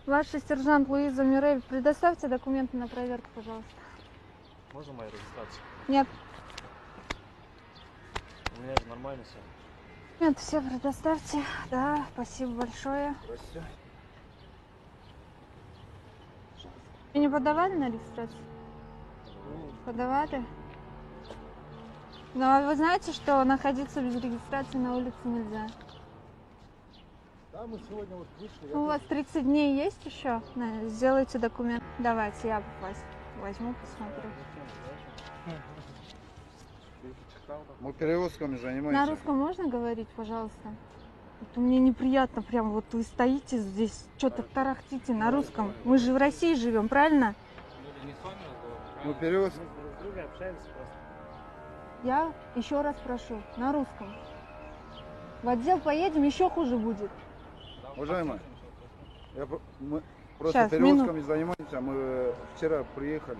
Ваша сержант Луиза Мюррей, предоставьте документы на проверку, пожалуйста. Можно мою регистрацию? Нет. У меня же нормально все. Документы все предоставьте. Да, спасибо большое. Здравствуйте. Вы не подавали на регистрацию? Подавали? Но вы знаете, что находиться без регистрации на улице нельзя? Да, мы сегодня вот вышли. Ну, у вас 30 дней есть еще? Сделайте документ. Давайте, я вас возьму, посмотрю. Мы перевозками На занимаемся. русском можно говорить, пожалуйста? Вот мне неприятно, прям вот вы стоите здесь, что-то тарахтите на русском. Мы же в России живем, правильно? Мы перевозки. С другом общаемся просто. Я еще раз прошу, на русском. В отдел поедем, еще хуже будет. Уважаемые, мы просто Сейчас, перевозками занимаемся. Мы вчера приехали.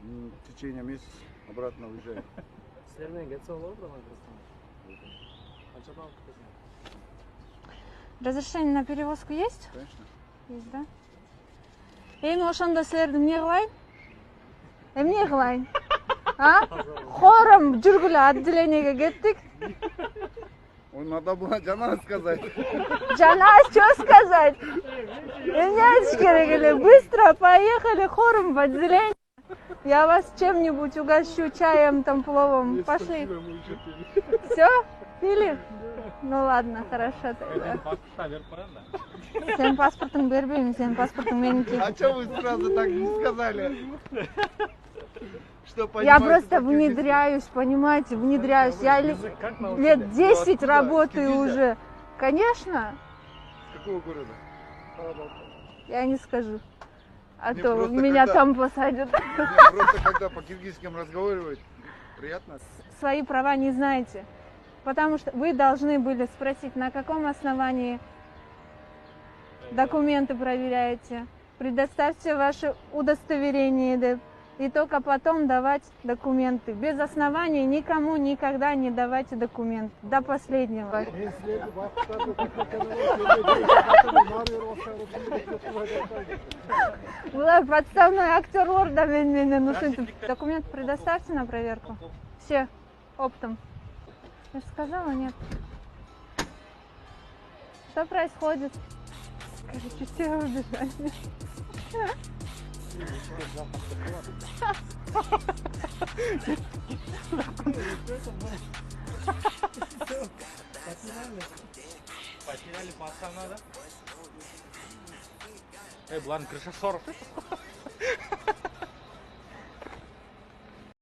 В течение месяца обратно уезжаем. Sizlerden geçse olur mu Acaba Разрешение на перевозку есть? Конечно. Есть, да? Эми ошондо силерди эмне кылайын? Эмне кылайын? А? Хором жүргүлө отделениеге кеттик. Ой, надо было Жана сказать. Жана, что сказать? Эмне айтыш керек эле? Быстро поехали хором в отделение. Я вас чем-нибудь угощу, чаем, там, пловом. Пошли. Все? Пили? Ну ладно, хорошо тогда. Сенин паспортың бербейм, сенин паспортың меники. А что вы сразу так не сказали? Что, Я понимаете, просто так внедряюсь, понимаете, внедряюсь. Я лет 10 работаю уже. Конечно, С какого города? я не скажу. А Не, то просто меня когда- там посадят. Нет, просто когда по-киргизским разговаривать, приятно. Свои права не знаете. Потому что вы должны были спросить, на каком основании документы проверяете. Предоставьте ваше удостоверение, да, и только потом давать документы. Без оснований никому никогда не давайте документы. До последнего. Была подставной актер Лорда, документы предоставьте на проверку. Все, оптом. Я же сказала, нет. Что происходит? Скажите, все убежали. Потеряли пацана, да? Эй, Блан, крыша 40.